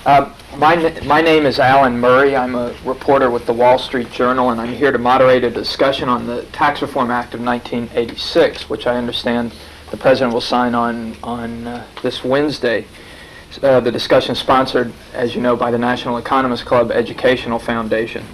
My name is Alan Murray. I'm a reporter with the Wall Street Journal, and I'm here to moderate a discussion on the Tax Reform Act of 1986, which I understand the President will sign on this Wednesday. The discussion is sponsored, as you know, by the National Economists Club Educational Foundation.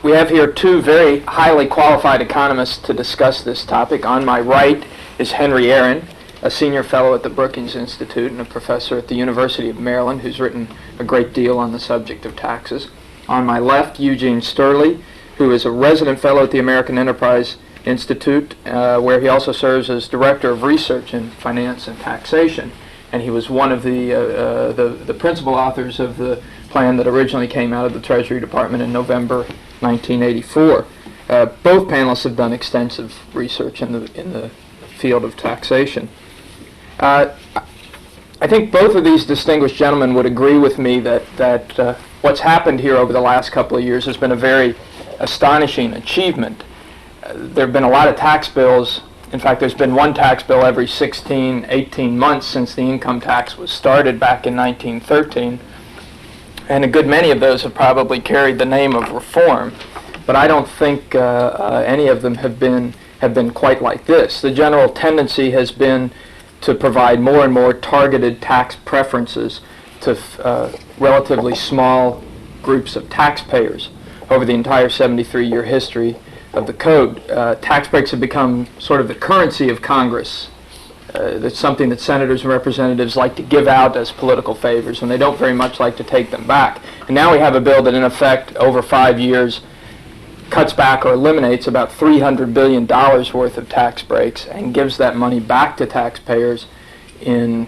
We have here two very highly qualified economists to discuss this topic. On my right is Henry Aaron, a senior fellow at the Brookings Institute and a professor at the University of Maryland who's written a great deal on the subject of taxes. On my left, Eugene Steurle, who is a resident fellow at the American Enterprise Institute, where he also serves as Director of Research in Finance and Taxation. And he was one of the principal authors of the plan that originally came out of the Treasury Department in November 1984. Both panelists have done extensive research in the field of taxation. I think both of these distinguished gentlemen would agree with me that what's happened here over the last couple of years has been a very astonishing achievement. There have been a lot of tax bills. In fact, there's been one tax bill every 16, 18 months since the income tax was started back in 1913. And a good many of those have probably carried the name of reform. But I don't think any of them have been quite like this. The general tendency has been to provide more and more targeted tax preferences to relatively small groups of taxpayers over the entire 73-year history of the code. Tax breaks have become sort of the currency of Congress. That's something that senators and representatives like to give out as political favors, and they don't very much like to take them back. And now we have a bill that, in effect, over 5 years, cuts back or eliminates about $300 billion worth of tax breaks and gives that money back to taxpayers in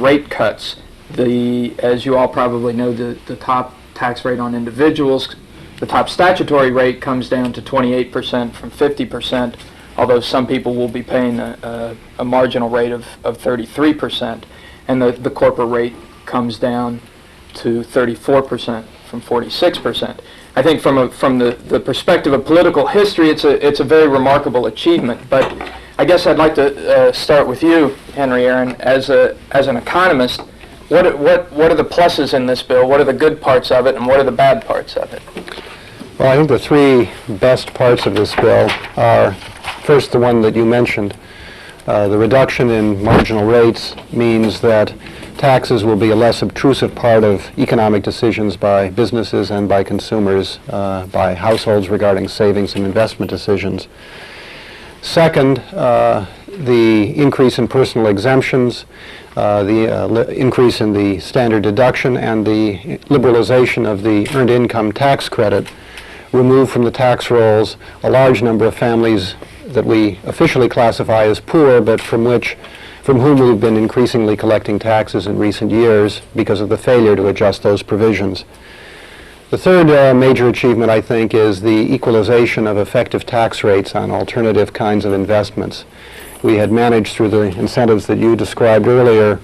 rate cuts. As you all probably know, the top tax rate on individuals, the top statutory rate comes down to 28% from 50%, although some people will be paying a marginal rate of 33%, and the corporate rate comes down to 34% from 46%. I think from the perspective of political history, it's a very remarkable achievement. But I guess I'd like to start with you, Henry Aaron, as an economist. What are the pluses in this bill? What are the good parts of it, and what are the bad parts of it? Well, I think the three best parts of this bill are, first, the one that you mentioned. The reduction in marginal rates means that taxes will be a less obtrusive part of economic decisions by businesses and by consumers, by households regarding savings and investment decisions. Second, the increase in personal exemptions, the increase in the standard deduction, and the liberalization of the earned income tax credit remove from the tax rolls a large number of families that we officially classify as poor, but from whom we've been increasingly collecting taxes in recent years because of the failure to adjust those provisions. The third major achievement, I think, is the equalization of effective tax rates on alternative kinds of investments. We had managed, through the incentives that you described earlier,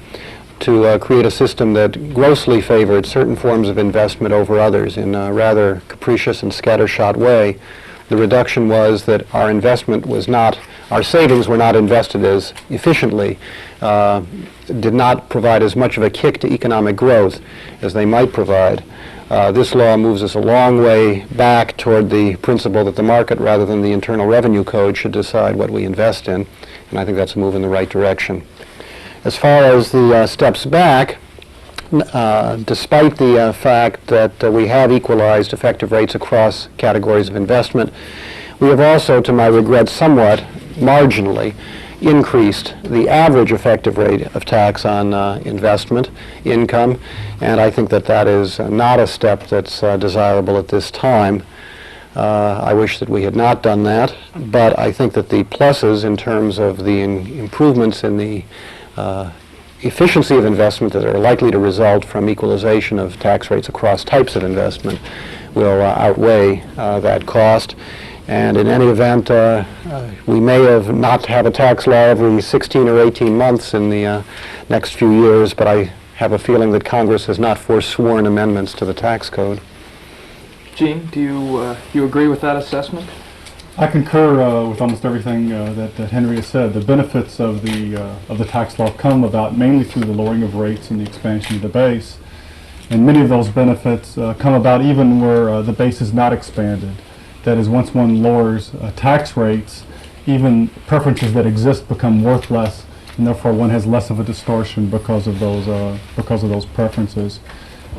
to create a system that grossly favored certain forms of investment over others in a rather capricious and scattershot way. The reduction was that our savings were not invested as efficiently, did not provide as much of a kick to economic growth as they might provide. This law moves us a long way back toward the principle that the market, rather than the Internal Revenue Code, should decide what we invest in, and I think that's a move in the right direction. As far as the steps back, despite the fact that we have equalized effective rates across categories of investment, we have also, to my regret, somewhat marginally increased the average effective rate of tax on investment income, and I think that is not a step that's desirable at this time. I wish that we had not done that, but I think that the pluses in terms of the improvements in the efficiency of investment that are likely to result from equalization of tax rates across types of investment will outweigh that cost. And in any event, we may not have a tax law every 16 or 18 months in the next few years, but I have a feeling that Congress has not forsworn amendments to the tax code. Gene, do you agree with that assessment? I concur with almost everything that Henry has said. The benefits of the tax law come about mainly through the lowering of rates and the expansion of the base. And many of those benefits come about even where the base is not expanded. That is, once one lowers tax rates, even preferences that exist become worth less, and therefore one has less of a distortion because of those preferences.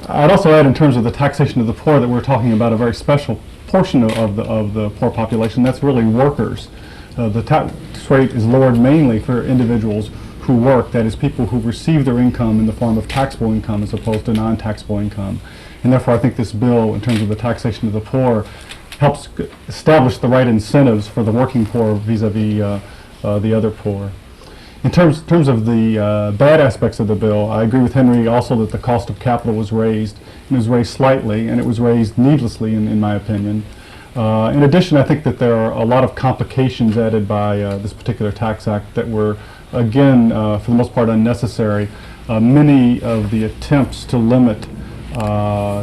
I'd also add, in terms of the taxation of the poor, that we're talking about a very special portion of the poor population. That's really workers. The tax rate is lowered mainly for individuals who work, that is, people who receive their income in the form of taxable income as opposed to non-taxable income. And therefore I think this bill, in terms of the taxation of the poor, helps establish the right incentives for the working poor vis-a-vis the other poor. In terms of the bad aspects of the bill, I agree with Henry also that the cost of capital was raised, and it was raised slightly, and it was raised needlessly in my opinion. In addition, I think that there are a lot of complications added by this particular tax act that were, again, for the most part unnecessary. Many of the attempts to limit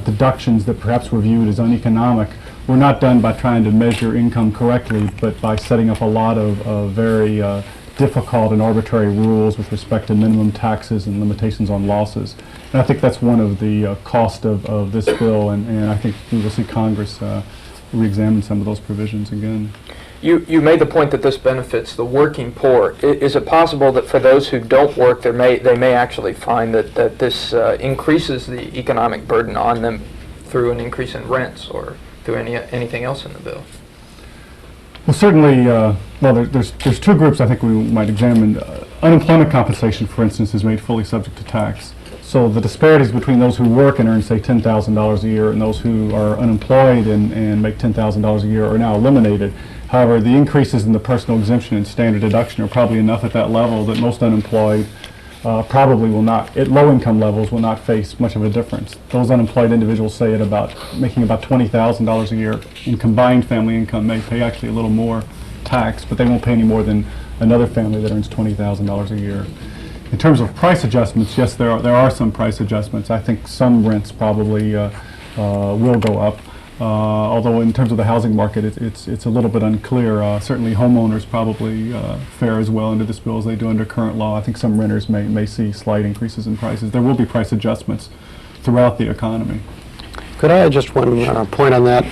deductions that perhaps were viewed as uneconomic were not done by trying to measure income correctly, but by setting up a lot of very difficult and arbitrary rules with respect to minimum taxes and limitations on losses. And I think that's one of the cost of this bill, and I think we will see Congress re-examine some of those provisions again. You made the point that this benefits the working poor. Is it possible that for those who don't work, they may actually find that this increases the economic burden on them through an increase in rents or through anything else in the bill? Well, certainly, there's two groups I think we might examine. Unemployment compensation, for instance, is made fully subject to tax. So the disparities between those who work and earn, say, $10,000 a year and those who are unemployed and make $10,000 a year are now eliminated. However, the increases in the personal exemption and standard deduction are probably enough at that level that most unemployed probably will not, at low income levels, will not face much of a difference. Those unemployed individuals, say making about $20,000 a year in combined family income, may pay actually a little more tax, but they won't pay any more than another family that earns $20,000 a year. In terms of price adjustments, yes, there are some price adjustments. I think some rents probably will go up. Although in terms of the housing market, it's a little bit unclear. Certainly homeowners probably fare as well under this bill as they do under current law. I think some renters may see slight increases in prices. There will be price adjustments throughout the economy. Could I add just one point on that?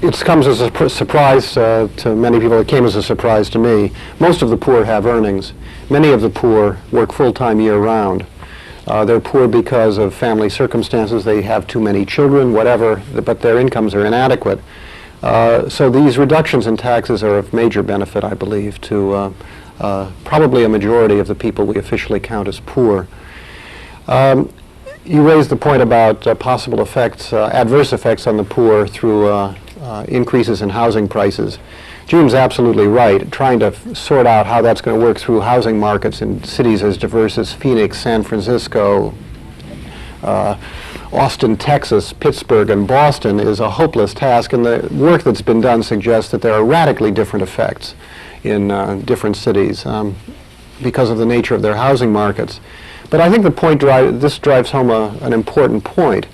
It comes as a surprise to many people. It came as a surprise to me. Most of the poor have earnings. Many of the poor work full-time year-round. They're poor because of family circumstances. They have too many children, whatever, but their incomes are inadequate. So these reductions in taxes are of major benefit, I believe, to probably a majority of the people we officially count as poor. You raised the point about possible effects, adverse effects on the poor through increases in housing prices. June's absolutely right. Trying to sort out how that's going to work through housing markets in cities as diverse as Phoenix, San Francisco, Austin, Texas, Pittsburgh, and Boston is a hopeless task, and the work that's been done suggests that there are radically different effects in different cities because of the nature of their housing markets. But I think this drives home an important point.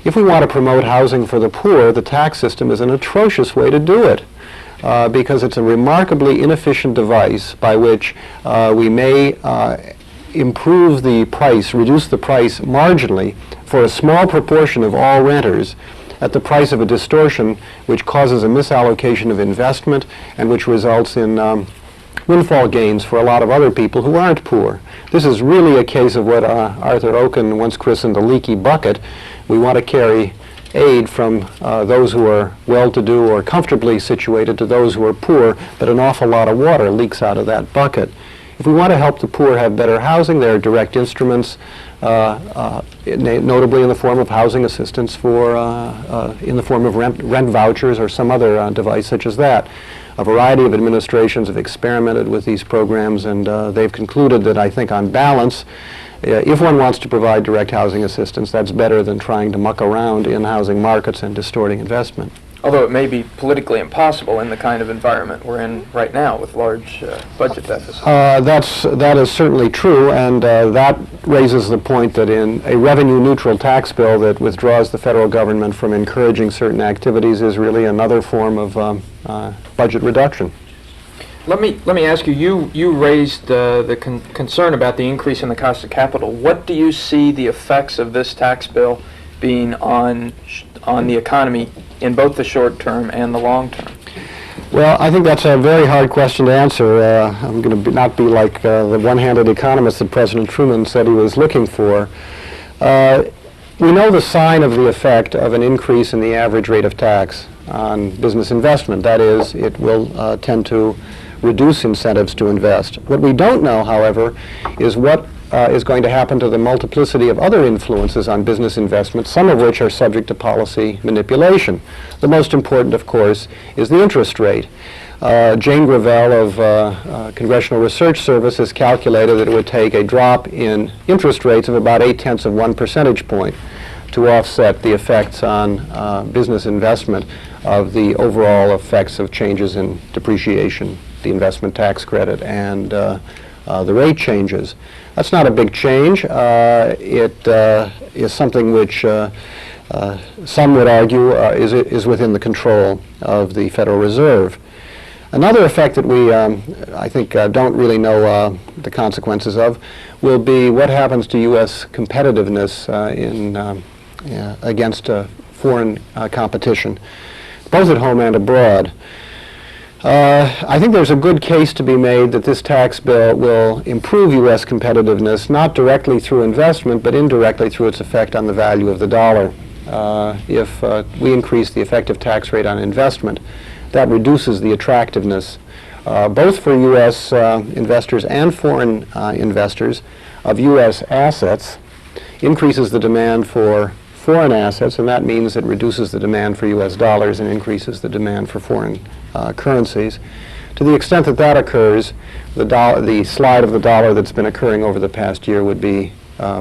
If we want to promote housing for the poor, the tax system is an atrocious way to do it. Because it's a remarkably inefficient device by which we may improve the price, reduce the price marginally for a small proportion of all renters at the price of a distortion which causes a misallocation of investment and which results in windfall gains for a lot of other people who aren't poor. This is really a case of what Arthur Oken once christened a leaky bucket. We want to carry aid from those who are well-to-do or comfortably situated to those who are poor, but an awful lot of water leaks out of that bucket. If we want to help the poor have better housing, there are direct instruments, notably in the form of housing assistance in the form of rent vouchers or some other device such as that. A variety of administrations have experimented with these programs, and they've concluded that, I think, on balance, if one wants to provide direct housing assistance, that's better than trying to muck around in housing markets and distorting investment. Although it may be politically impossible in the kind of environment we're in right now with large budget deficits. That is certainly true, and that raises the point that in a revenue-neutral tax bill that withdraws the federal government from encouraging certain activities is really another form of budget reduction. Let me ask you. You raised the concern about the increase in the cost of capital. What do you see the effects of this tax bill being on the economy in both the short term and the long term? Well, I think that's a very hard question to answer. I'm going to not be like the one-handed economist that President Truman said he was looking for. We know the sign of the effect of an increase in the average rate of tax on business investment. That is, it will tend to reduce incentives to invest. What we don't know, however, is what is going to happen to the multiplicity of other influences on business investment, some of which are subject to policy manipulation. The most important, of course, is the interest rate. Jane Gravel of Congressional Research Service has calculated that it would take a drop in interest rates of about 0.8 of 1 percentage point to offset the effects on business investment of the overall effects of changes in depreciation, the investment tax credit, and the rate changes. That's not a big change. It is something which some would argue is within the control of the Federal Reserve. Another effect that we, I think, don't really know the consequences of will be what happens to U.S. competitiveness against foreign competition, both at home and abroad. I think there's a good case to be made that this tax bill will improve U.S. competitiveness, not directly through investment, but indirectly through its effect on the value of the dollar. If we increase the effective tax rate on investment, that reduces the attractiveness, both for U.S. investors and foreign investors, of U.S. assets, increases the demand for foreign assets, and that means it reduces the demand for U.S. dollars and increases the demand for foreign currencies. To the extent that that occurs, the slide of the dollar that's been occurring over the past year would be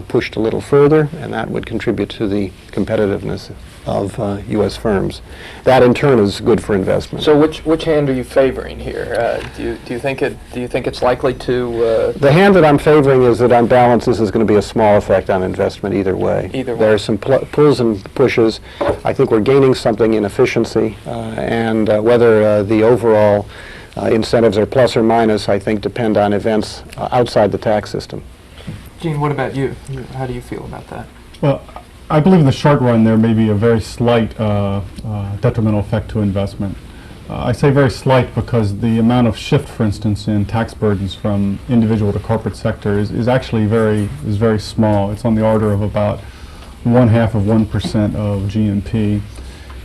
pushed a little further, and that would contribute to the competitiveness of U.S. firms. That in turn is good for investment. So which hand are you favoring here? Do you think it's likely to? The hand that I'm favoring is that on balance this is going to be a small effect on investment either way. Either way. There are some pulls and pushes. I think we're gaining something in efficiency, and whether the overall incentives are plus or minus, I think, depend on events outside the tax system. Gene, what about you? How do you feel about that? Well, I believe in the short run there may be a very slight detrimental effect to investment. I say very slight because the amount of shift, for instance, in tax burdens from individual to corporate sector is actually very small. It's on the order of about 0.5 of 1% of GNP.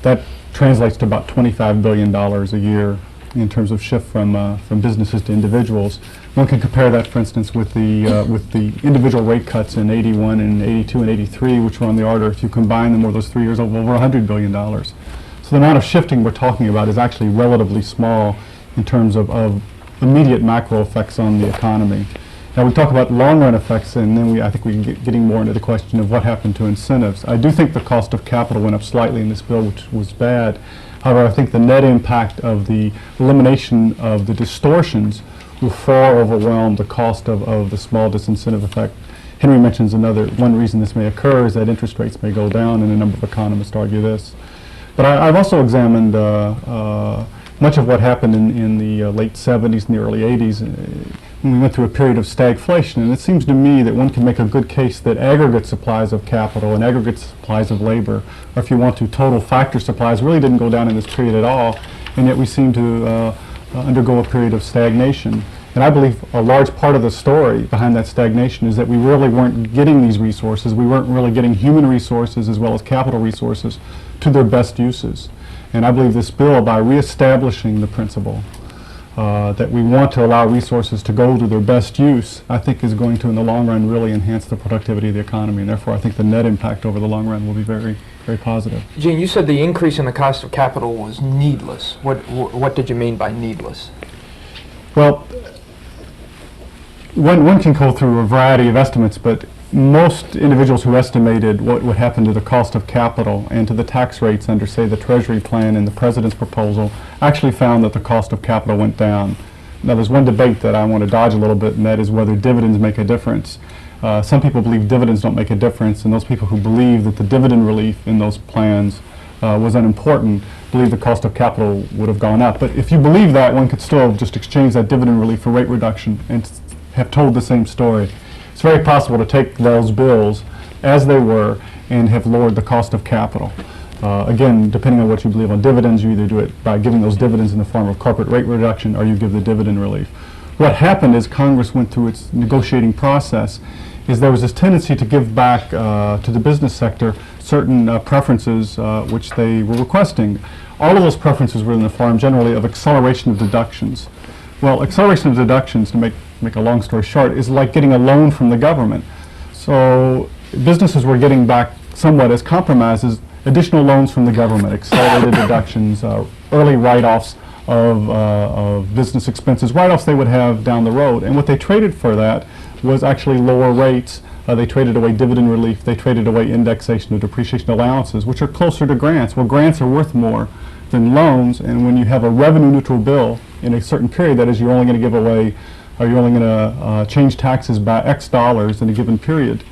That translates to about $25 billion a year in terms of shift from businesses to individuals. One can compare that, for instance, with the individual rate cuts in 81 and 82 and 83, which were on the order, if you combine them over those 3 years, of over $100 billion. So the amount of shifting we're talking about is actually relatively small in terms of immediate macro effects on the economy. Now we talk about long-run effects, and then I think we can get getting more into the question of what happened to incentives. I do think the cost of capital went up slightly in this bill, which was bad. However, I think the net impact of the elimination of the distortions will far overwhelm the cost of the small disincentive effect. Henry mentions one reason this may occur is that interest rates may go down, and a number of economists argue this. But I've also examined much of what happened in the late 70s and the early 80s when we went through a period of stagflation, and it seems to me that one can make a good case that aggregate supplies of capital and aggregate supplies of labor, or if you want to, total factor supplies, really didn't go down in this period at all, and yet we seem to undergo a period of stagnation. And I believe a large part of the story behind that stagnation is that we really weren't getting these resources. We weren't really getting human resources as well as capital resources to their best uses. And I believe this bill, by reestablishing the principle that we want to allow resources to go to their best use, I think is going to, in the long run, really enhance the productivity of the economy. And therefore, I think the net impact over the long run will be very, very positive. Gene, you said the increase in the cost of capital was needless. What did you mean by needless? Well, one can go through a variety of estimates, but most individuals who estimated what would happen to the cost of capital and to the tax rates under, say, the Treasury plan and the President's proposal actually found that the cost of capital went down. Now, there's one debate that I want to dodge a little bit, and that is whether dividends make a difference. Some people believe dividends don't make a difference, and those people who believe that the dividend relief in those plans was unimportant, believe the cost of capital would have gone up. But if you believe that, one could still just exchange that dividend relief for rate reduction and have told the same story. It's very possible to take those bills as they were and have lowered the cost of capital. Again, depending on what you believe on dividends, you either do it by giving those dividends in the form of corporate rate reduction or you give the dividend relief. What happened as Congress went through its negotiating process is there was this tendency to give back to the business sector certain preferences which they were requesting. All of those preferences were in the form generally of acceleration of deductions. Well, acceleration of deductions, to make a long story short, is like getting a loan from the government. So businesses were getting back somewhat as compromises additional loans from the government, accelerated deductions, early write-offs of business expenses, write-offs they would have down the road. And what they traded for that was actually lower rates. They traded away dividend relief. They traded away indexation of depreciation allowances, which are closer to grants. Well, grants are worth more than loans, and when you have a revenue-neutral bill in a certain period, that is, you're only going to give away, or you're only going to change taxes by X dollars in a given period,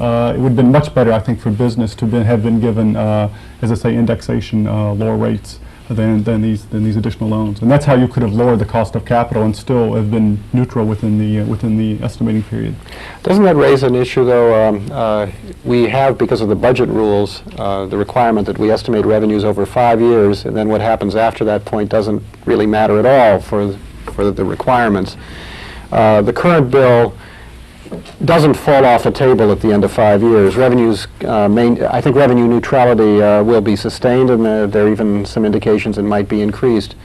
it would have been much better, I think, for business to have been given, as I say, indexation lower rates than these additional loans. And that's how you could have lowered the cost of capital and still have been neutral within the estimating period. Doesn't that raise an issue, though? We have, because of the budget rules, the requirement that we estimate revenues over 5 years, and then what happens after that point doesn't really matter at all for the requirements. The current bill doesn't fall off a table at the end of 5 years. Revenues, I think revenue neutrality will be sustained, and there are even some indications it might be increased.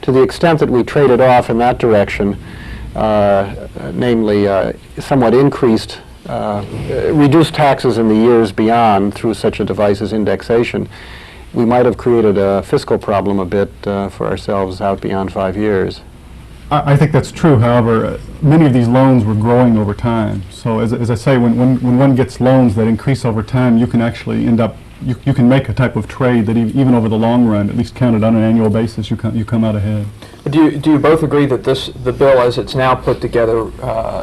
To the extent that we trade it off in that direction, namely somewhat increased, reduced taxes in the years beyond through such a device as indexation, we might have created a fiscal problem a bit for ourselves out beyond 5 years. I think that's true. However, many of these loans were growing over time. So as I say, when one gets loans that increase over time, you can actually end up, you can make a type of trade that even over the long run, at least counted on an annual basis, you come out ahead. Do you both agree that the bill as it's now put together,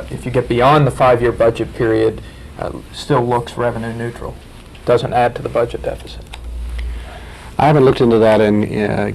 if you get beyond the 5-year budget period, still looks revenue neutral, doesn't add to the budget deficit? I haven't looked into that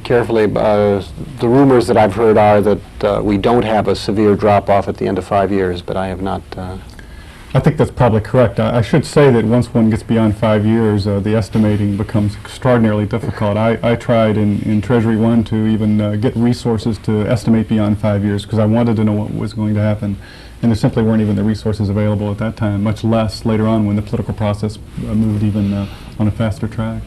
carefully. The rumors that I've heard are that we don't have a severe drop-off at the end of 5 years, but I have not. I think that's probably correct. I should say that once one gets beyond 5 years, the estimating becomes extraordinarily difficult. I tried in Treasury 1 to even get resources to estimate beyond 5 years because I wanted to know what was going to happen. And there simply weren't even the resources available at that time, much less later on when the political process moved even on a faster track.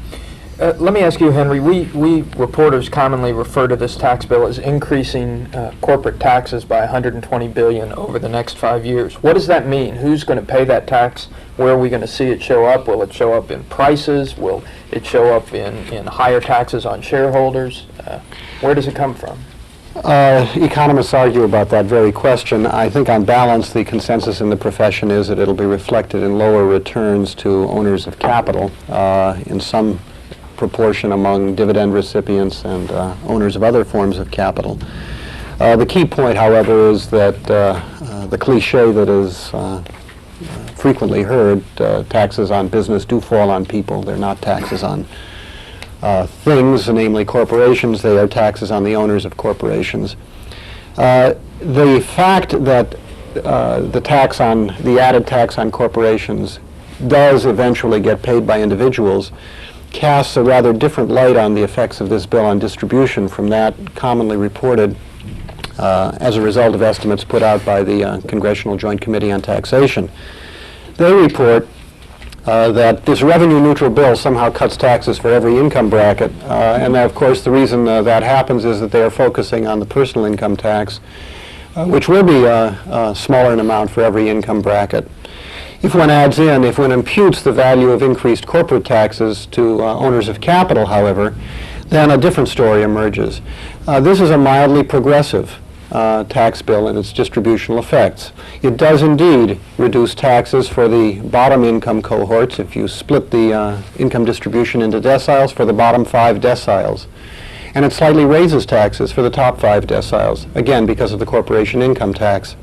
Let me ask you, Henry, we reporters commonly refer to this tax bill as increasing corporate taxes by $120 billion over the next 5 years. What does that mean? Who's going to pay that tax? Where are we going to see it show up? Will it show up in prices? Will it show up in higher taxes on shareholders? Where does it come from? Economists argue about that very question. I think on balance the consensus in the profession is that it'll be reflected in lower returns to owners of capital in some proportion among dividend recipients and owners of other forms of capital. The key point, however, is that the cliche that is frequently heard, taxes on business do fall on people. They're not taxes on things, namely corporations. They are taxes on the owners of corporations. The fact that the added tax on corporations does eventually get paid by individuals casts a rather different light on the effects of this bill on distribution from that commonly reported as a result of estimates put out by the Congressional Joint Committee on Taxation. They report that this revenue-neutral bill somehow cuts taxes for every income bracket, and of course the reason that happens is that they are focusing on the personal income tax, which will be smaller in amount for every income bracket. If one imputes the value of increased corporate taxes to owners of capital, however, then a different story emerges. This is a mildly progressive tax bill in its distributional effects. It does indeed reduce taxes for the bottom income cohorts if you split the income distribution into deciles for the bottom 5 deciles. And it slightly raises taxes for the top 5 deciles, again because of the corporation income tax.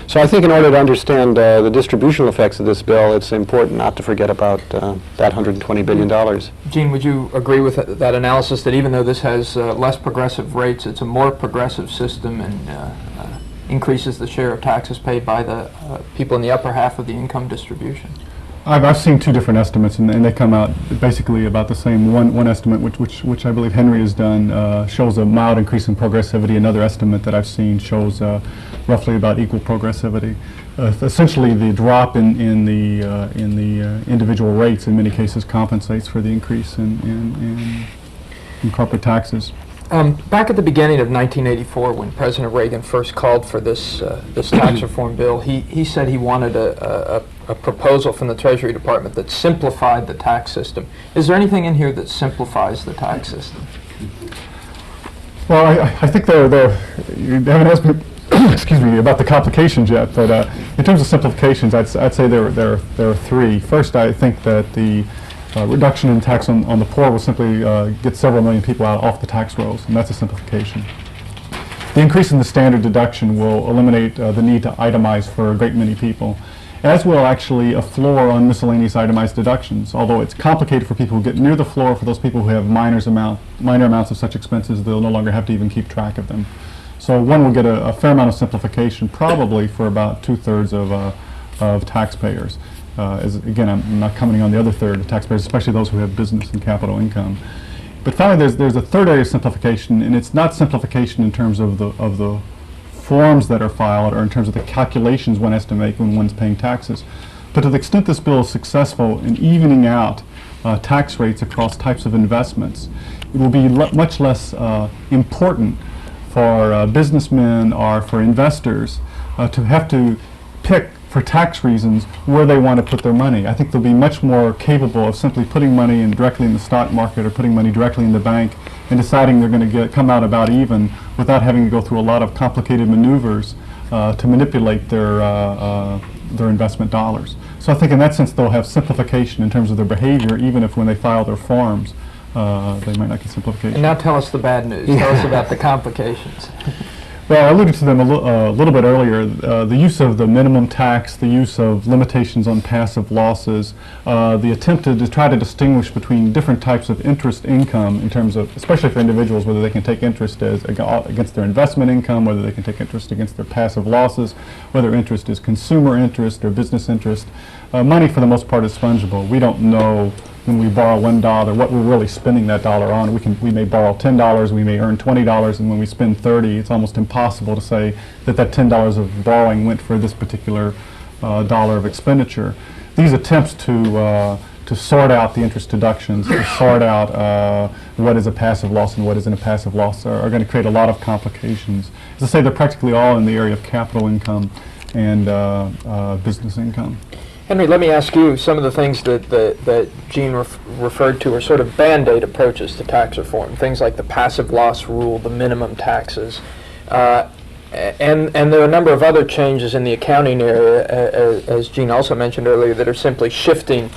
So I think in order to understand the distributional effects of this bill, it's important not to forget about that $120 billion. Gene, would you agree with that analysis that even though this has less progressive rates, it's a more progressive system and increases the share of taxes paid by the people in the upper half of the income distribution? I've seen two different estimates, and they come out basically about the same. One estimate, which I believe Henry has done, shows a mild increase in progressivity. Another estimate that I've seen shows roughly about equal progressivity. Essentially, the drop in the individual rates in many cases compensates for the increase in corporate taxes. Back at the beginning of 1984, when President Reagan first called for this tax reform bill, he said he wanted a proposal from the Treasury Department that simplified the tax system. Is there anything in here that simplifies the tax system? Well, I think you haven't asked me, excuse me, about the complications yet, but in terms of simplifications, I'd say there are three. First, I think that the reduction in tax on the poor will simply get several million people off the tax rolls, and that's a simplification. The increase in the standard deduction will eliminate the need to itemize for a great many people, as will actually a floor on miscellaneous itemized deductions. Although it's complicated for people who get near the floor, for those people who have minor amounts of such expenses, they'll no longer have to even keep track of them. So one will get a fair amount of simplification, probably for about 2/3 of taxpayers. Again, I'm not commenting on the other third of taxpayers, especially those who have business and capital income. But finally, there's a third area of simplification, and it's not simplification in terms of the forms that are filed or in terms of the calculations one has to make when one's paying taxes. But to the extent this bill is successful in evening out tax rates across types of investments, it will be much less important for businessmen or for investors to have to pick for tax reasons where they want to put their money. I think they'll be much more capable of simply putting money in directly in the stock market or putting money directly in the bank and deciding they're going to come out about even without having to go through a lot of complicated maneuvers to manipulate their investment dollars. So I think in that sense they'll have simplification in terms of their behavior, even if when they file their forms they might not get simplification. And now tell us the bad news. Tell us about the complications. Well, I alluded to them a little bit earlier. The use of the minimum tax, the use of limitations on passive losses, the attempt to try to distinguish between different types of interest income in terms of, especially for individuals, whether they can take interest against their investment income, whether they can take interest against their passive losses, whether interest is consumer interest or business interest. Money, for the most part, is fungible. We don't know when we borrow $1 what we're really spending that dollar on. We may borrow $10, we may earn $20, and when we spend $30, it's almost impossible to say that $10 of borrowing went for this particular dollar of expenditure. These attempts to sort out the interest deductions, to sort out what is a passive loss and what isn't a passive loss are going to create a lot of complications. As I say, they're practically all in the area of capital income and business income. Henry, let me ask you, some of the things that Gene referred to are sort of band-aid approaches to tax reform, things like the passive loss rule, the minimum taxes, and there are a number of other changes in the accounting area, as Gene also mentioned earlier, that are simply shifting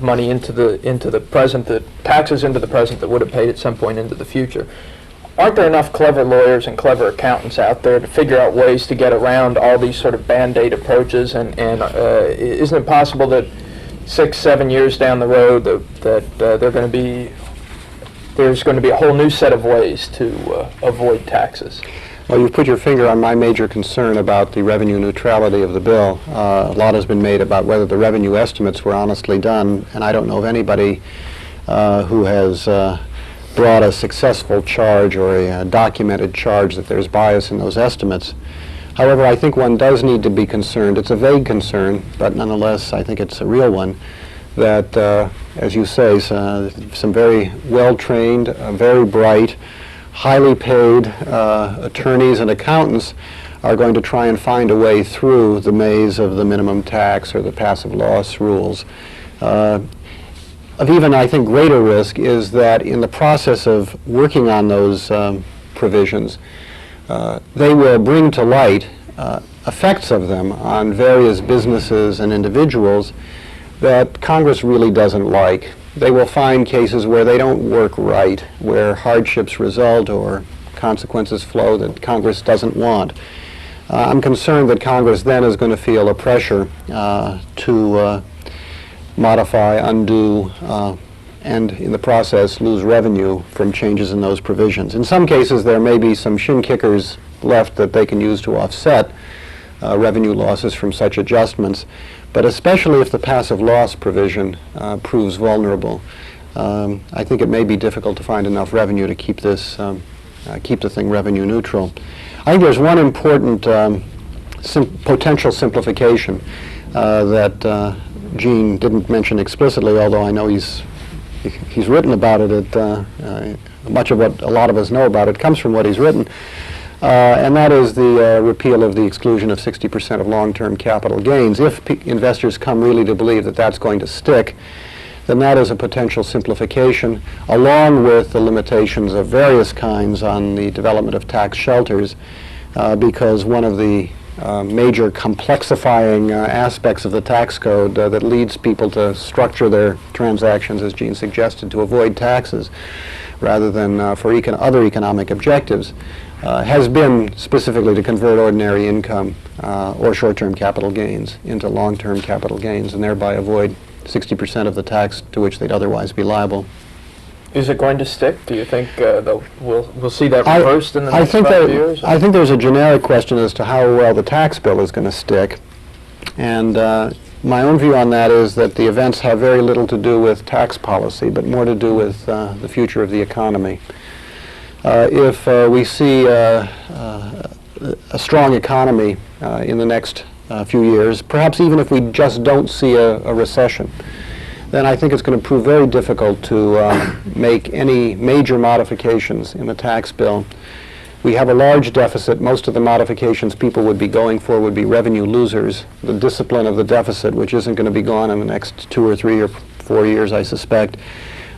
money into the present, the taxes into the present that would have paid at some point into the future. Aren't there enough clever lawyers and clever accountants out there to figure out ways to get around all these sort of band-aid approaches? And isn't it possible that 6-7 years down the road that there's going to be a whole new set of ways to avoid taxes? Well, you've put your finger on my major concern about the revenue neutrality of the bill. A lot has been made about whether the revenue estimates were honestly done, and I don't know of anybody who has brought a successful charge or a documented charge that there's bias in those estimates. However, I think one does need to be concerned. It's a vague concern, but nonetheless, I think it's a real one, that, as you say, some very well-trained, very bright, highly paid attorneys and accountants are going to try and find a way through the maze of the minimum tax or the passive loss rules. Of even, I think, greater risk is that in the process of working on those provisions, they will bring to light effects of them on various businesses and individuals that Congress really doesn't like. They will find cases where they don't work right, where hardships result or consequences flow that Congress doesn't want. I'm concerned that Congress then is going to feel a pressure to modify, undo, and in the process lose revenue from changes in those provisions. In some cases, there may be some shin kickers left that they can use to offset revenue losses from such adjustments, but especially if the passive loss provision proves vulnerable, I think it may be difficult to find enough revenue to keep this, keep the thing revenue neutral. I think there's one important potential simplification that Gene didn't mention explicitly, although I know he's written about it. Much of what a lot of us know about it comes from what he's written, and that is the repeal of the exclusion of 60% of long-term capital gains. If investors come really to believe that that's going to stick, then that is a potential simplification, along with the limitations of various kinds on the development of tax shelters, because one of the major complexifying aspects of the tax code that leads people to structure their transactions, as Gene suggested, to avoid taxes rather than for other economic objectives, has been specifically to convert ordinary income or short-term capital gains into long-term capital gains and thereby avoid 60% of the tax to which they'd otherwise be liable. Is it going to stick? Do you think we'll see that reversed in the next 5 years? I think there's a generic question as to how well the tax bill is going to stick. And my own view on that is that the events have very little to do with tax policy, but more to do with the future of the economy. If we see a strong economy in the next few years, perhaps even if we just don't see a recession, then I think it's going to prove very difficult to make any major modifications in the tax bill. We have a large deficit. Most of the modifications people would be going for would be revenue losers. The discipline of the deficit, which isn't going to be gone in the next 2 or 3 or 4 years, I suspect,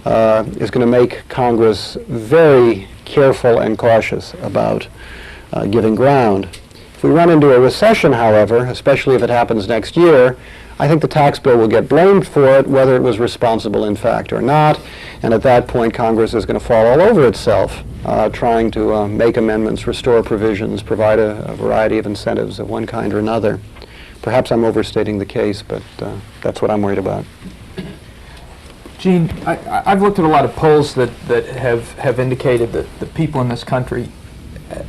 is going to make Congress very careful and cautious about giving ground. If we run into a recession, however, especially if it happens next year, I think the tax bill will get blamed for it, whether it was responsible in fact or not, and at that point Congress is going to fall all over itself, trying to make amendments, restore provisions, provide a variety of incentives of one kind or another. Perhaps I'm overstating the case, but that's what I'm worried about. Gene, I've looked at a lot of polls that have indicated that the people in this country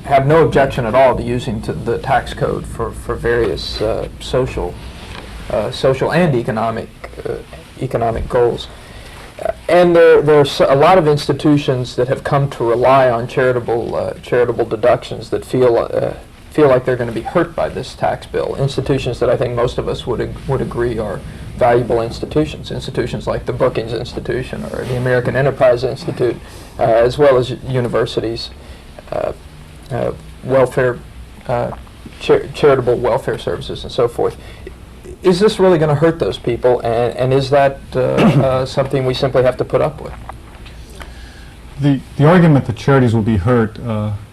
have no objection at all to using the tax code for various social and economic goals. And there are a lot of institutions that have come to rely on charitable deductions that feel like they're going to be hurt by this tax bill. Institutions that I think most of us would agree are valuable institutions like the Brookings Institution or the American Enterprise Institute, as well as universities, charitable welfare services, and so forth. Is this really going to hurt those people, and is that something we simply have to put up with? The argument that charities will be hurt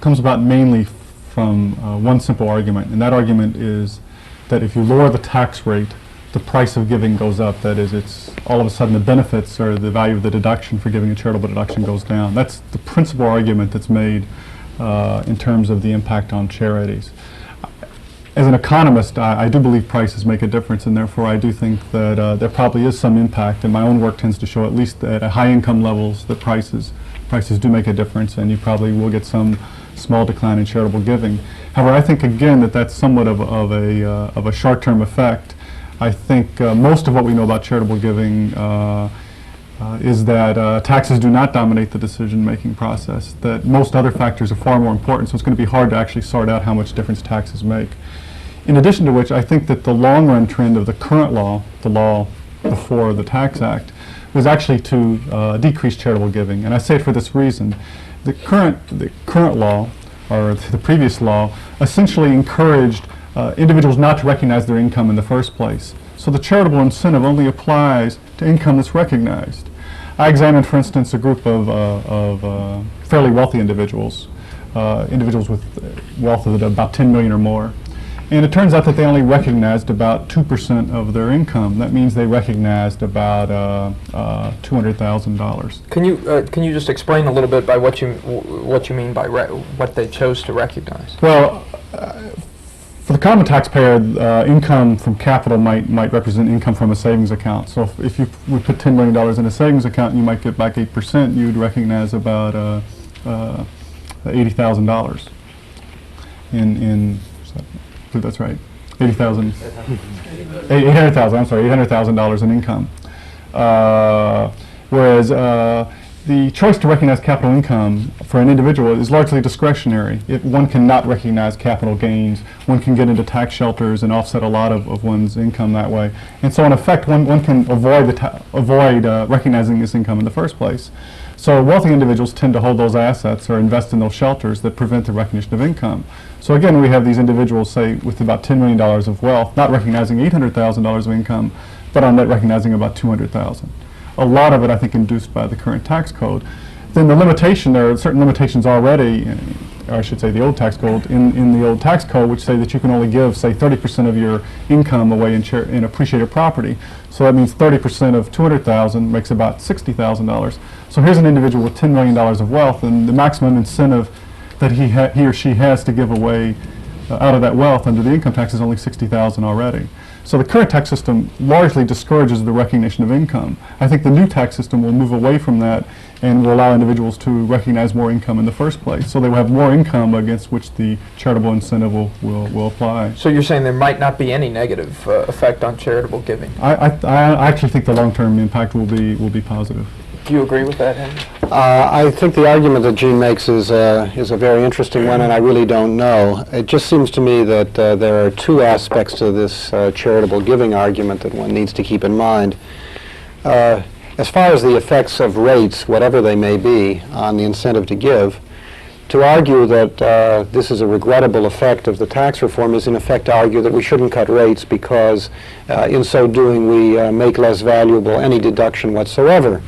comes about mainly from one simple argument, and that argument is that if you lower the tax rate, the price of giving goes up. That is, it's all of a sudden the benefits or the value of the deduction for giving a charitable deduction goes down. That's the principal argument that's made in terms of the impact on charities. As an economist, I do believe prices make a difference, and therefore I do think that there probably is some impact, and my own work tends to show, at least at high income levels, that prices do make a difference, and you probably will get some small decline in charitable giving. However, I think again that that's somewhat of a short-term effect. I think most of what we know about charitable giving is that taxes do not dominate the decision-making process, that most other factors are far more important, so it's going to be hard to actually sort out how much difference taxes make. In addition to which, I think that the long-run trend of the current law, the law before the Tax Act, was actually to decrease charitable giving. And I say it for this reason. The current law, or the previous law, essentially encouraged individuals not to recognize their income in the first place. So the charitable incentive only applies to income that's recognized. I examined, for instance, a group of fairly wealthy individuals, individuals with wealth of about 10 million or more. And it turns out that they only recognized about 2% of their income. That means they recognized about $200,000. Can you just explain a little bit by what you mean by what they chose to recognize? Well, For the common taxpayer, income from capital might represent income from a savings account. So if you would put $10 million in a savings account, you might get back 8%. You'd recognize about $80,000 in that's right, 80,000, 800,000. I'm sorry, $800,000 in income. Whereas the choice to recognize capital income for an individual is largely discretionary. One cannot recognize capital gains. One can get into tax shelters and offset a lot of one's income that way. And so in effect, one can avoid recognizing this income in the first place. So wealthy individuals tend to hold those assets or invest in those shelters that prevent the recognition of income. So again, we have these individuals, say, with about $10 million of wealth, not recognizing $800,000 of income, but on net recognizing about $200,000. A lot of it, I think, induced by the current tax code. Then the limitation, there are certain limitations already, or I should say the old tax code, in the old tax code, which say that you can only give, say, 30% of your income away in appreciated property. So that means 30% of $200,000 makes about $60,000. So here's an individual with $10 million of wealth, and the maximum incentive that he or she has to give away out of that wealth under the income tax is only $60,000 already. So the current tax system largely discourages the recognition of income. I think the new tax system will move away from that and will allow individuals to recognize more income in the first place. So they will have more income against which the charitable incentive will apply. So you're saying there might not be any negative effect on charitable giving? I actually think the long-term impact will be positive. Do you agree with that, Henry? I think the argument that Gene makes is a very interesting one, and I really don't know. It just seems to me that there are two aspects to this charitable giving argument that one needs to keep in mind. As far as the effects of rates, whatever they may be, on the incentive to give, to argue that this is a regrettable effect of the tax reform is in effect to argue that we shouldn't cut rates because in so doing we make less valuable any deduction whatsoever.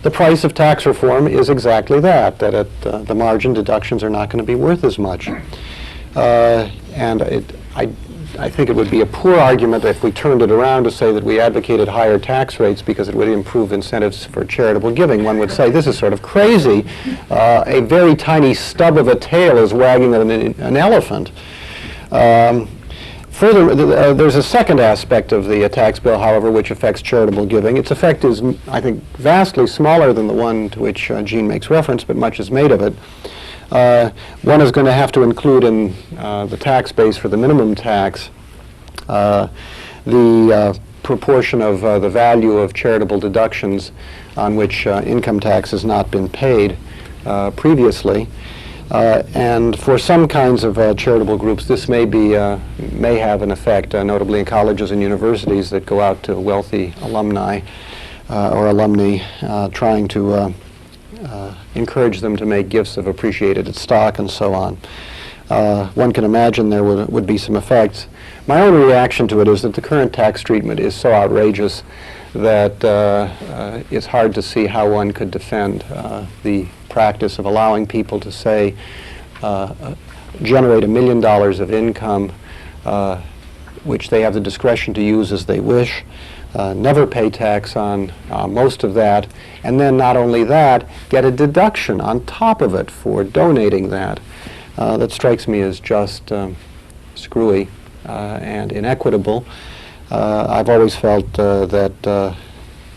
The price of tax reform is exactly that at the margin deductions are not going to be worth as much. And I think it would be a poor argument if we turned it around to say that we advocated higher tax rates because it would improve incentives for charitable giving. One would say this is sort of crazy. A very tiny stub of a tail is wagging an elephant. Further, there's a second aspect of the tax bill, however, which affects charitable giving. Its effect is, I think, vastly smaller than the one to which Gene makes reference, but much is made of it. One is going to have to include in the tax base for the minimum tax the proportion of the value of charitable deductions on which income tax has not been paid previously. And for some kinds of charitable groups, this may have an effect, notably in colleges and universities that go out to wealthy alumni or alumni, trying to encourage them to make gifts of appreciated stock and so on. One can imagine there would be some effects. My own reaction to it is that the current tax treatment is so outrageous that it's hard to see how one could defend the practice of allowing people to say generate $1 million of income which they have the discretion to use as they wish, never pay tax on most of that, and then not only that, get a deduction on top of it for donating that. That strikes me as just screwy and inequitable. I've always felt that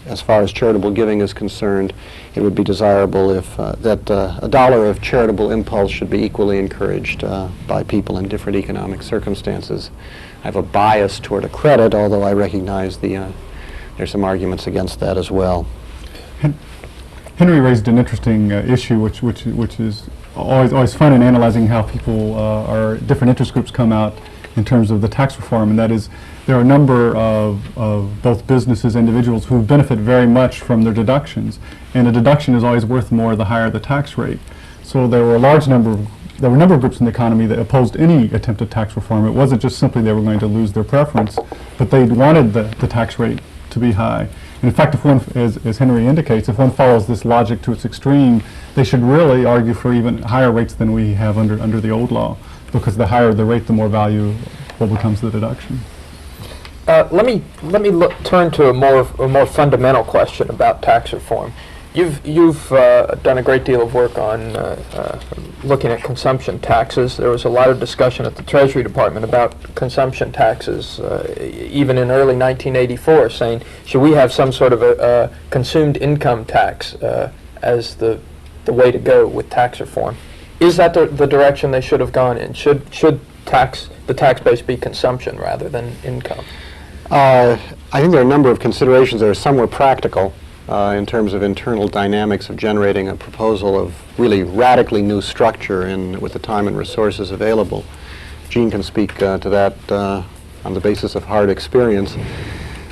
as far as charitable giving is concerned, it would be desirable if that a dollar of charitable impulse should be equally encouraged by people in different economic circumstances. I have a bias toward a credit, although I recognize there's some arguments against that as well. Henry raised an interesting issue, which is always fun in analyzing how people or different interest groups come out in terms of the tax reform, and that is there are a number of both businesses and individuals who benefit very much from their deductions, and a deduction is always worth more the higher the tax rate. So there were a number of groups in the economy that opposed any attempted tax reform. It wasn't just simply they were going to lose their preference, but they wanted the tax rate to be high. And in fact, if one, as Henry indicates, if one follows this logic to its extreme, they should really argue for even higher rates than we have under the old law, because the higher the rate, the more valuable becomes the deduction. Let me turn to a more fundamental question about tax reform. You've done a great deal of work on looking at consumption taxes. There was a lot of discussion at the Treasury Department about consumption taxes, even in early 1984, saying, should we have some sort of a consumed income tax as the way to go with tax reform? Is that the direction they should have gone in? Should the tax base be consumption rather than income? I think there are a number of considerations that are somewhat practical in terms of internal dynamics of generating a proposal of really radically new structure with the time and resources available. Gene can speak to that on the basis of hard experience.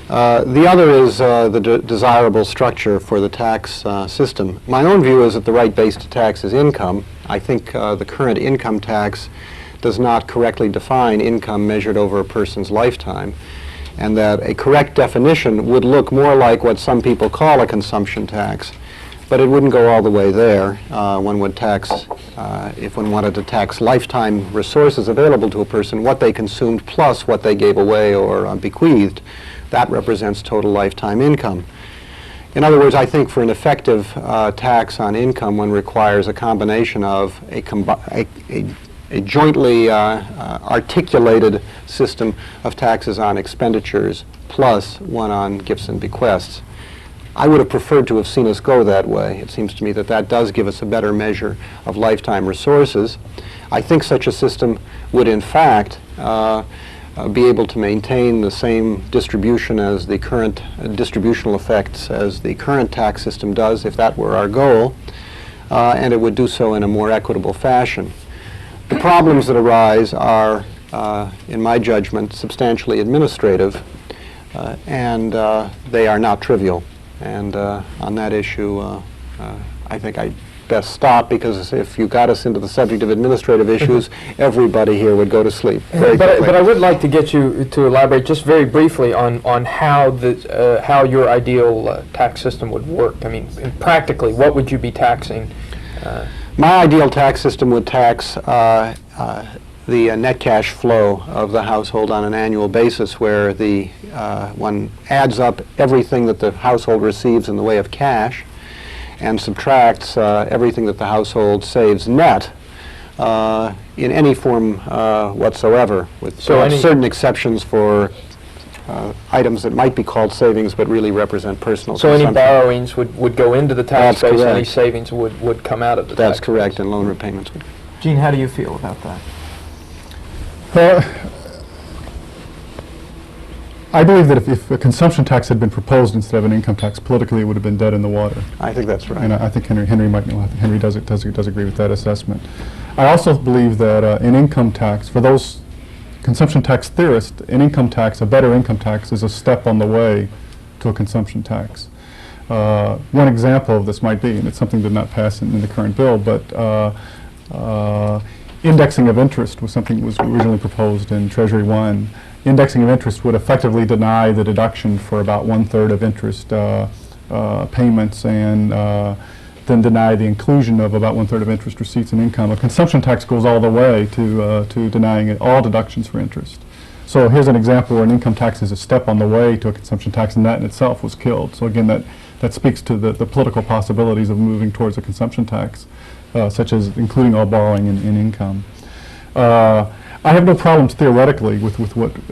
The other is the desirable structure for the tax system. My own view is that the right base to tax is income. I think the current income tax does not correctly define income measured over a person's lifetime, and that a correct definition would look more like what some people call a consumption tax, but it wouldn't go all the way there. One would tax, if one wanted to tax lifetime resources available to a person, what they consumed plus what they gave away or bequeathed. That represents total lifetime income. In other words, I think for an effective tax on income, one requires a combination of a jointly articulated system of taxes on expenditures plus one on gifts and bequests. I would have preferred to have seen us go that way. It seems to me that that does give us a better measure of lifetime resources. I think such a system would in fact be able to maintain the same distribution as the current distributional effects as the current tax system does, if that were our goal, and it would do so in a more equitable fashion. The problems that arise are, in my judgment, substantially administrative, and they are not trivial. And on that issue, I think I best stop, because if you got us into the subject of administrative issues, everybody here would go to sleep very quickly. But I would like to get you to elaborate just very briefly on how your ideal tax system would work. I mean, practically, what would you be taxing? My ideal tax system would tax the net cash flow of the household on an annual basis, where one adds up everything that the household receives in the way of cash and subtracts everything that the household saves net in any form whatsoever, with certain exceptions for items that might be called savings but really represent personal consumption. Any borrowings would go into the tax base, correct. and any savings would come out of the tax base. That's correct, and loan repayments would. Gene, how do you feel about that? Well, I believe that if a consumption tax had been proposed instead of an income tax, politically it would have been dead in the water. I think that's right. And I think Henry might know. Henry does agree with that assessment. I also believe that an income tax, for those consumption tax theorists, a better income tax is a step on the way to a consumption tax. One example of this might be, and it's something that did not pass in the current bill, but indexing of interest was something that was originally proposed in Treasury 1. Indexing of interest would effectively deny the deduction for about 1/3 of interest payments, and then deny the inclusion of about 1/3 of interest receipts and income. A consumption tax goes all the way to denying all deductions for interest. So here's an example where an income tax is a step on the way to a consumption tax, and that in itself was killed. So again, that speaks to the political possibilities of moving towards a consumption tax, such as including all borrowing in income. I have no problems theoretically with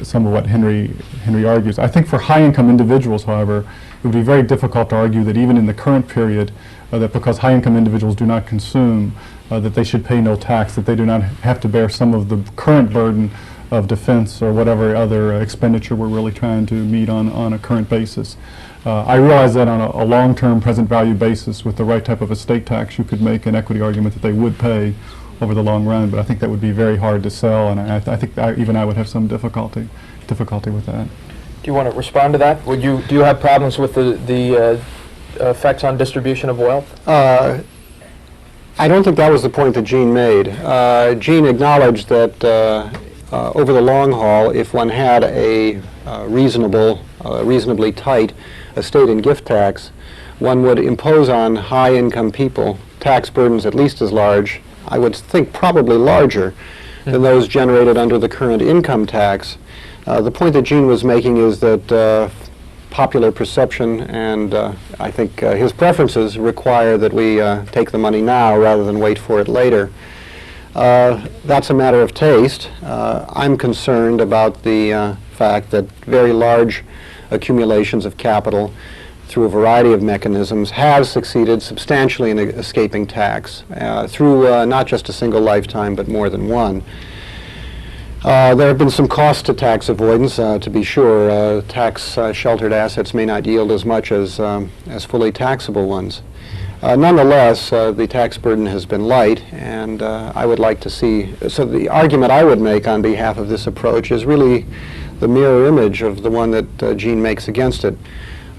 some of what Henry argues. I think for high-income individuals, however, it would be very difficult to argue that even in the current period, that because high-income individuals do not consume, that they should pay no tax, that they do not have to bear some of the current burden of defense or whatever other expenditure we're really trying to meet on a current basis. I realize that on a long-term present value basis, with the right type of estate tax, you could make an equity argument that they would pay over the long run, but I think that would be very hard to sell, and I think even I would have some difficulty with that. Do you want to respond to that? Do you have problems with the effects on distribution of wealth? I don't think that was the point that Gene made. Gene acknowledged that over the long haul, if one had a reasonably tight estate and gift tax, one would impose on high-income people tax burdens at least as large, I would think probably larger, than those generated under the current income tax. The point that Gene was making is that popular perception, and I think his preferences require that we take the money now rather than wait for it later. That's a matter of taste. I'm concerned about the fact that very large accumulations of capital through a variety of mechanisms have succeeded substantially in escaping tax through not just a single lifetime but more than one. There have been some costs to tax avoidance, to be sure. Tax sheltered assets may not yield as much as fully taxable ones. Nonetheless, the tax burden has been light, and I would like to see, so the argument I would make on behalf of this approach is really the mirror image of the one that Gene makes against it.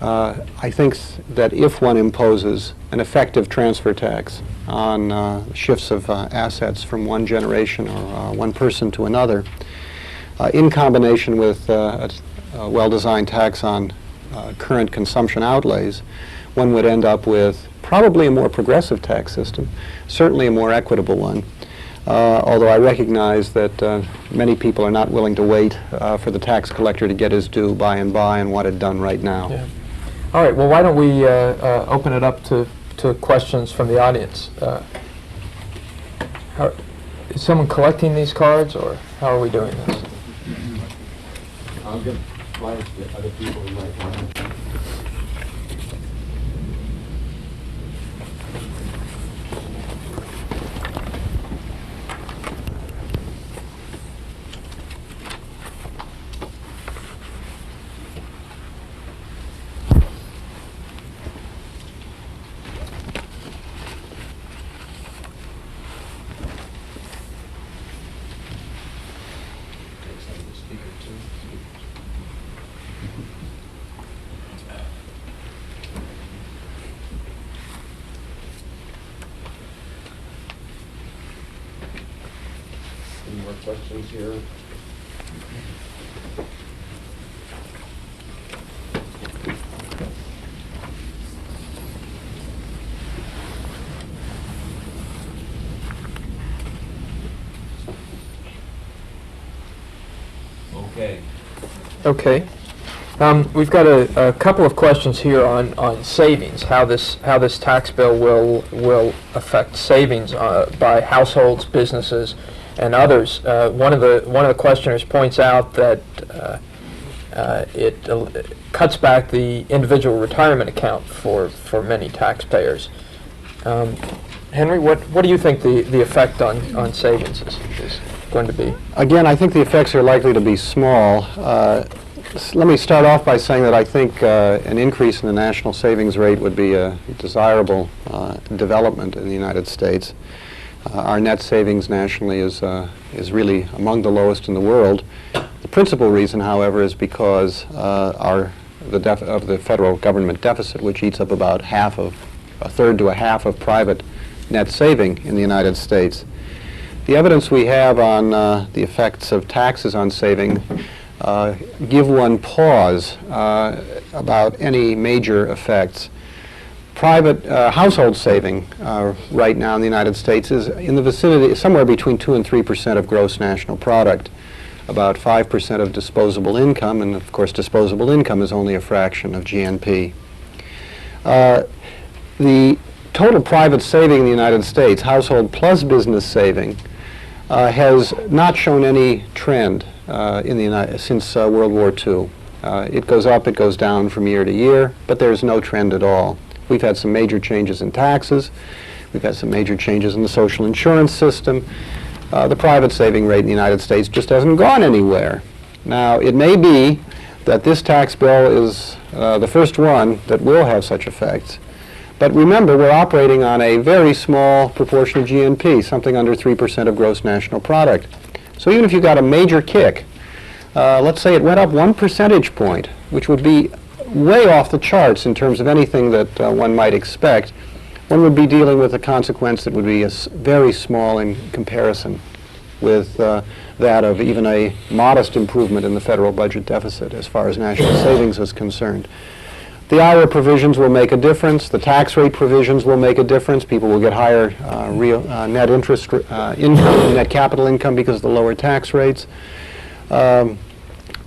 I think that if one imposes an effective transfer tax on shifts of assets from one generation or one person to another, in combination with a well-designed tax on current consumption outlays, one would end up with probably a more progressive tax system, certainly a more equitable one. Although I recognize that many people are not willing to wait for the tax collector to get his due by and want it done right now. Yeah. All right, well, why don't we open it up to questions from the audience. Is someone collecting these cards, or how are we doing this? I'll give flyers to other people who might want them. Any more questions here? Okay. Okay. We've got a couple of questions here on savings, how this tax bill will affect savings by households, businesses, and others. One of the questioners points out that it cuts back the individual retirement account for many taxpayers. Henry, what do you think the effect on savings is going to be? Again, I think the effects are likely to be small. Let me start off by saying that I think an increase in the national savings rate would be a desirable development in the United States. Our net savings nationally is really among the lowest in the world. The principal reason, however, is because of the federal government deficit, which eats up about a third to a half of private net saving in the United States. The evidence we have on the effects of taxes on saving give one pause about any major effects. Private household saving right now in the United States is in the vicinity, somewhere between 2 and 3% of gross national product, about 5% of disposable income, and of course disposable income is only a fraction of GNP. The total private saving in the United States, household plus business saving, has not shown any trend since World War II. It goes up, it goes down from year to year, but there's no trend at all. We've had some major changes in taxes. We've had some major changes in the social insurance system. The private saving rate in the United States just hasn't gone anywhere. Now, it may be that this tax bill is the first one that will have such effects. But remember, we're operating on a very small proportion of GNP, something under 3% of gross national product. So even if you got a major kick, let's say it went up 1 percentage point, which would be way off the charts in terms of anything that one might expect, one would be dealing with a consequence that would be very small in comparison with that of even a modest improvement in the federal budget deficit as far as national savings is concerned. The IRA provisions will make a difference. The tax rate provisions will make a difference. People will get higher real net interest income, net capital income because of the lower tax rates.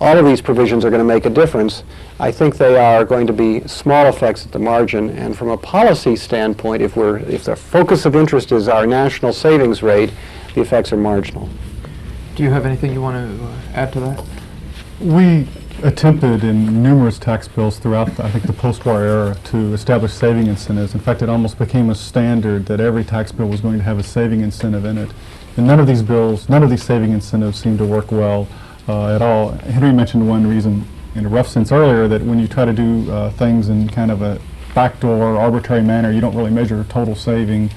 all of these provisions are going to make a difference. I think they are going to be small effects at the margin, and from a policy standpoint, if the focus of interest is our national savings rate, the effects are marginal. Do you have anything you want to add to that? We attempted in numerous tax bills throughout, I think, the post-war era to establish saving incentives. In fact, it almost became a standard that every tax bill was going to have a saving incentive in it. And none of these bills, none of these saving incentives seem to work well at all. Henry mentioned one reason in a rough sense earlier, that when you try to do things in kind of a backdoor, arbitrary manner, you don't really measure total saving.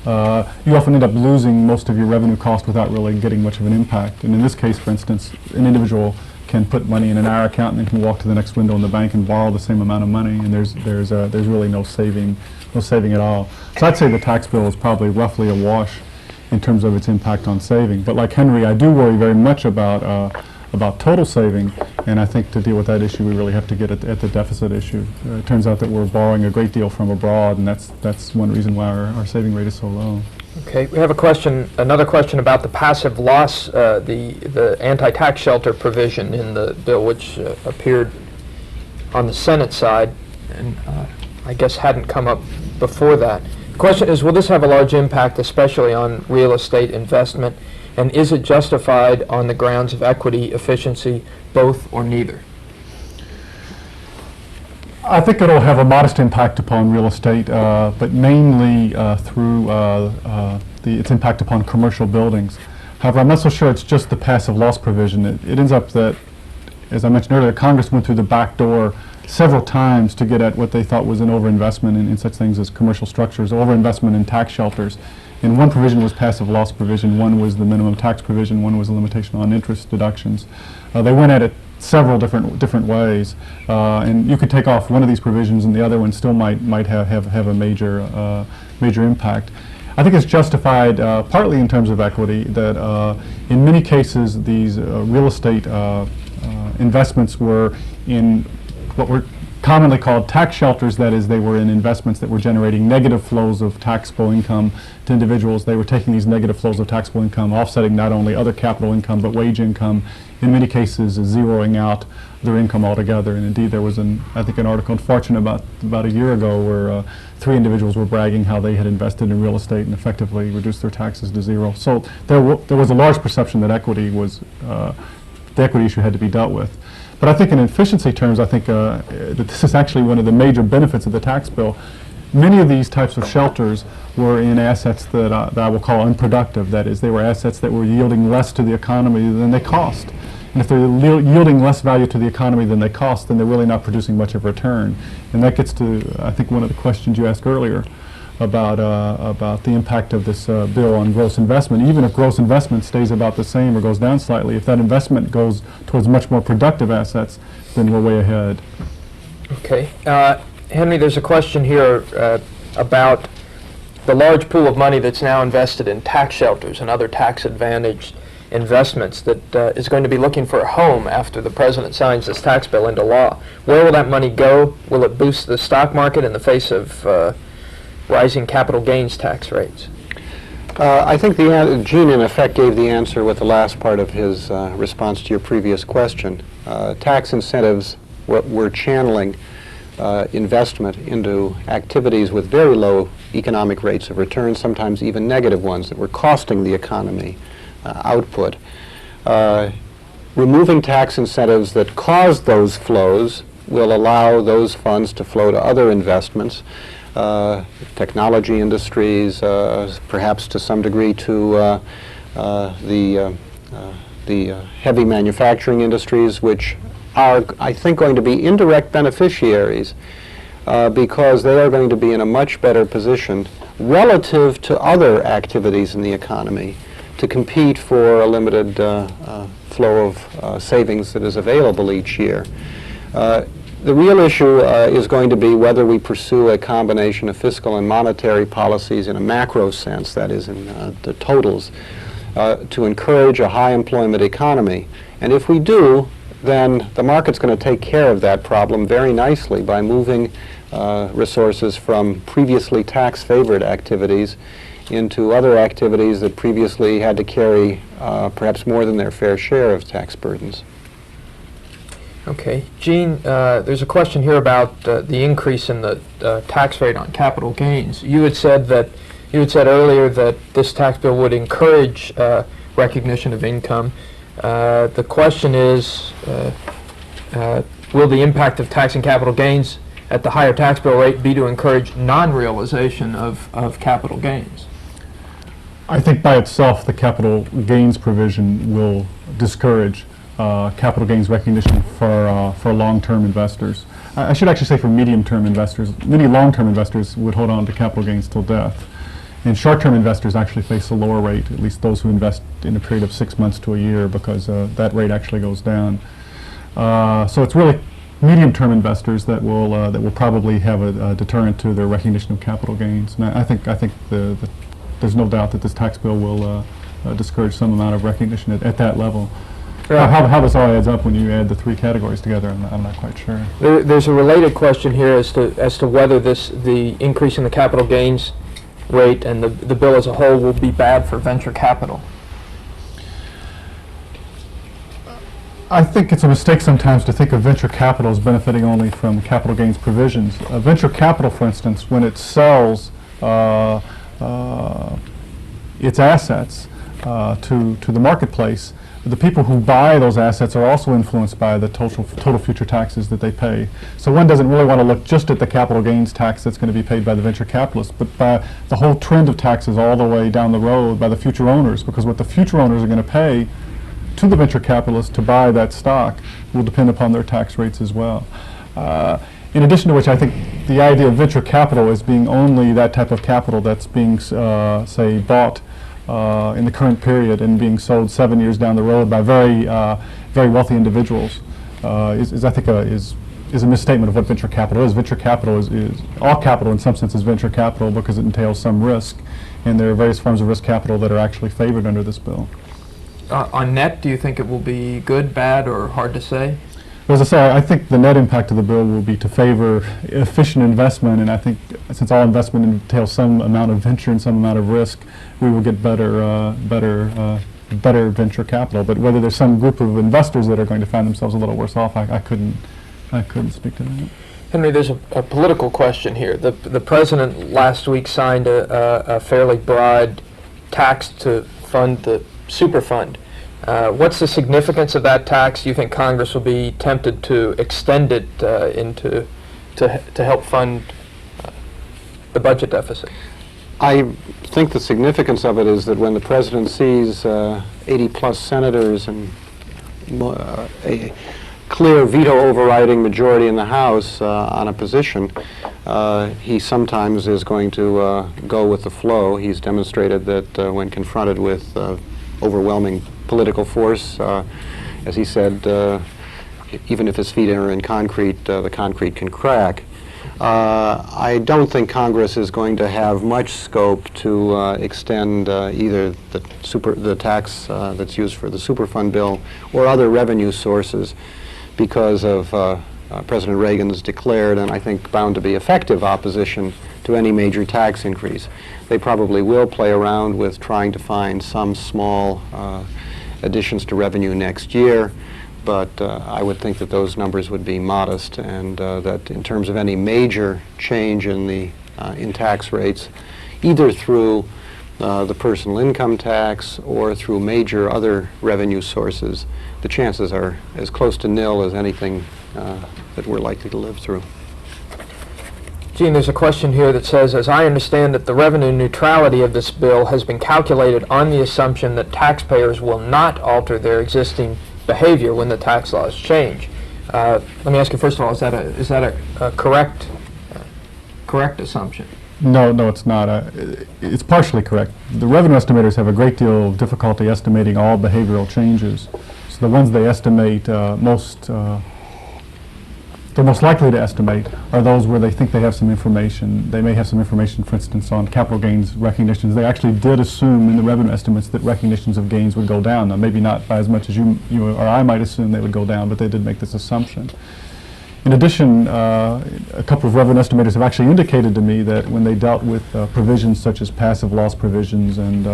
You often end up losing most of your revenue cost without really getting much of an impact. And in this case, for instance, an individual can put money in an IRA account and then can walk to the next window in the bank and borrow the same amount of money, and there's really no saving at all. So I'd say the tax bill is probably roughly a wash in terms of its impact on saving. But like Henry, I do worry very much about total saving, and I think to deal with that issue, we really have to get at the deficit issue. It turns out that we're borrowing a great deal from abroad, and that's one reason why our saving rate is so low. Okay, we have another question about the passive loss, the anti-tax shelter provision in the bill, which appeared on the Senate side, and I guess hadn't come up before that. The question is, will this have a large impact, especially on real estate investment, and is it justified on the grounds of equity, efficiency, both, or neither? I think it'll have a modest impact upon real estate, but mainly through its impact upon commercial buildings. However, I'm not so sure it's just the passive loss provision. It ends up that, as I mentioned earlier, Congress went through the back door several times to get at what they thought was an overinvestment in such things as commercial structures, overinvestment in tax shelters. And one provision was passive loss provision, one was the minimum tax provision, one was a limitation on interest deductions. They went at it several different ways, and you could take off one of these provisions and the other one still might have a major impact. I think it's justified partly in terms of equity, that in many cases these real estate investments were in what were commonly called tax shelters. That is, they were in investments that were generating negative flows of taxable income to individuals. They were taking these negative flows of taxable income, offsetting not only other capital income but wage income, in many cases zeroing out their income altogether. And indeed, there was I think an article in Fortune about a year ago where 3 individuals were bragging how they had invested in real estate and effectively reduced their taxes to zero. So there was a large perception that the equity issue had to be dealt with. But I think in efficiency terms, I think that this is actually one of the major benefits of the tax bill. Many of these types of shelters were in assets that I will call unproductive. That is, they were assets that were yielding less to the economy than they cost. And if they're yielding less value to the economy than they cost, then they're really not producing much of a return. And that gets to, I think, one of the questions you asked earlier about the impact of this bill on gross investment. Even if gross investment stays about the same or goes down slightly, if that investment goes towards much more productive assets, then we're way ahead. Okay. Henry, there's a question here about the large pool of money that's now invested in tax shelters and other tax-advantaged investments that is going to be looking for a home after the president signs this tax bill into law. Where will that money go? Will it boost the stock market in the face of rising capital gains tax rates? I think Eugene, in effect, gave the answer with the last part of his response to your previous question. Tax incentives were channeling investment into activities with very low economic rates of return, sometimes even negative ones that were costing the economy output. Removing tax incentives that caused those flows will allow those funds to flow to other investments, technology industries, perhaps to some degree to the heavy manufacturing industries, which are, I think, going to be indirect beneficiaries because they are going to be in a much better position relative to other activities in the economy to compete for a limited flow of savings that is available each year. The real issue is going to be whether we pursue a combination of fiscal and monetary policies in a macro sense, that is in the totals, to encourage a high employment economy. And if we do, then the market's going to take care of that problem very nicely by moving resources from previously tax-favored activities into other activities that previously had to carry perhaps more than their fair share of tax burdens. Okay, Gene, there's a question here about the increase in the tax rate on capital gains. You had said earlier that this tax bill would encourage recognition of income. The question is, will the impact of taxing capital gains at the higher tax bill rate be to encourage non-realization of capital gains? I think by itself the capital gains provision will discourage capital gains recognition for long-term investors. I should actually say for medium-term investors. Many long-term investors would hold on to capital gains till death. And short-term investors actually face a lower rate, at least those who invest in a period of 6 months to a year, because that rate actually goes down. So it's really medium-term investors that will probably have a deterrent to their recognition of capital gains. And I think there's no doubt that this tax bill will discourage some amount of recognition at that level. How this all adds up when you add the three categories together, I'm not quite sure. There's a related question here as to whether the increase in the capital gains rate and the bill as a whole will be bad for venture capital. I think it's a mistake sometimes to think of venture capital as benefiting only from capital gains provisions. Venture capital, for instance, when it sells its assets to the marketplace, the people who buy those assets are also influenced by the total future taxes that they pay. So one doesn't really want to look just at the capital gains tax that's going to be paid by the venture capitalists, but by the whole trend of taxes all the way down the road by the future owners, because what the future owners are going to pay to the venture capitalists to buy that stock will depend upon their tax rates as well. In addition to which, I think the idea of venture capital as being only that type of capital that's being, say, bought in the current period and being sold 7 years down the road by very wealthy individuals is I think is a misstatement of what venture capital is. Venture capital is all capital in some sense is venture capital because it entails some risk, and there are various forms of risk capital that are actually favored under this bill. On net, do you think it will be good, bad, or hard to say? As I say, I think the net impact of the bill will be to favor efficient investment, and I think since all investment entails some amount of venture and some amount of risk, we will get better venture capital. But whether there's some group of investors that are going to find themselves a little worse off, I couldn't speak to that. Henry, there's a political question here. The president last week signed a fairly broad tax to fund the Superfund. What's the significance of that tax? Do you think Congress will be tempted to extend it to help fund the budget deficit? I think the significance of it is that when the president sees 80-plus senators and a clear veto overriding majority in the House on a position, he sometimes is going to go with the flow. He's demonstrated that when confronted with overwhelming political force, as he said, even if his feet are in concrete, the concrete can crack. I don't think Congress is going to have much scope to extend either the tax that's used for the Superfund bill or other revenue sources because of President Reagan's declared and I think bound to be effective opposition to any major tax increase. They probably will play around with trying to find some small additions to revenue next year, but I would think that those numbers would be modest, and that in terms of any major change in tax rates, either through the personal income tax or through major other revenue sources, the chances are as close to nil as anything that we're likely to live through. Gene, there's a question here that says, as I understand it, the revenue neutrality of this bill has been calculated on the assumption that taxpayers will not alter their existing behavior when the tax laws change. Let me ask you first of all, is that a correct assumption? No, it's not. It's partially correct. The revenue estimators have a great deal of difficulty estimating all behavioral changes. So the ones they estimate they're most likely to estimate are those where they think they have some information. They may have some information, for instance, on capital gains recognitions. They actually did assume in the revenue estimates that recognitions of gains would go down. Now, maybe not by as much as you or I might assume they would go down, but they did make this assumption. In addition, a couple of revenue estimators have actually indicated to me that when they dealt with provisions such as passive loss provisions and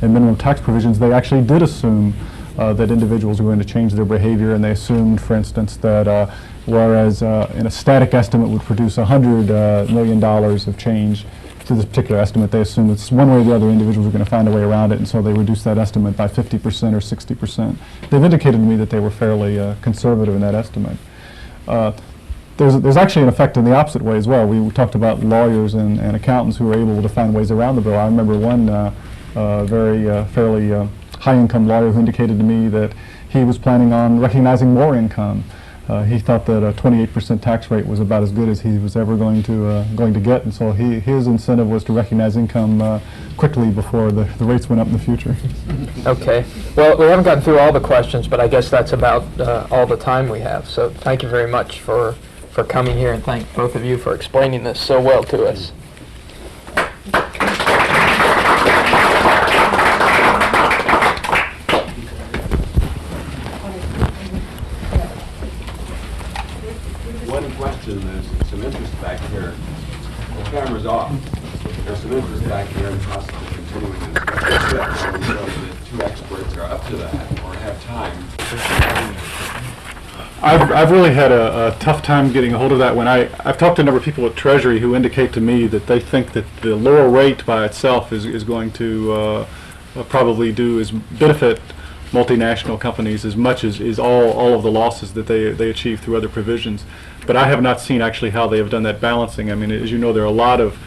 minimum tax provisions, they actually did assume that individuals were going to change their behavior, and they assumed, for instance, that whereas in a static estimate would produce $100 million of change to this particular estimate, they assumed that one way or the other individuals were going to find a way around it, and so they reduced that estimate by 50% or 60%. They've indicated to me that they were fairly conservative in that estimate. There's actually an effect in the opposite way as well. We talked about lawyers and accountants who were able to find ways around the bill. I remember one fairly high-income lawyer who indicated to me that he was planning on recognizing more income. He thought that a 28% tax rate was about as good as he was ever going to get, and so his incentive was to recognize income quickly before the rates went up in the future. Okay. Well, we haven't gotten through all the questions, but I guess that's about all the time we have. So thank you very much for coming here, and thank both of you for explaining this so well to us. One question, there's some interest back here. The camera's off. There's some interest back here in possibly continuing this discussion. So the two experts are up to that or have time. I've really had a tough time getting a hold of that. When I've talked to a number of people at Treasury who indicate to me that they think that the lower rate by itself is going to probably benefit multinational companies as much as all of the losses that they achieve through other provisions. But I have not seen actually how they have done that balancing. I mean, as you know, there are a lot of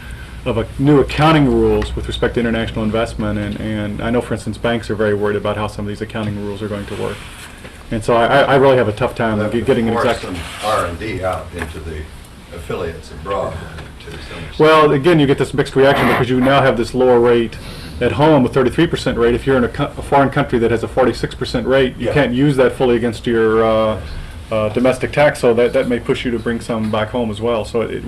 new accounting rules with respect to international investment, and I know, for instance, banks are very worried about how some of these accounting rules are going to work. And so I really have a tough time getting an exact... Force some R&D out into the affiliates abroad. Well, again, you get this mixed reaction because you now have this lower rate at home, a 33% rate. If you're in a foreign country that has a 46% rate, you can't use that fully against your domestic tax, so that may push you to bring some back home as well. So it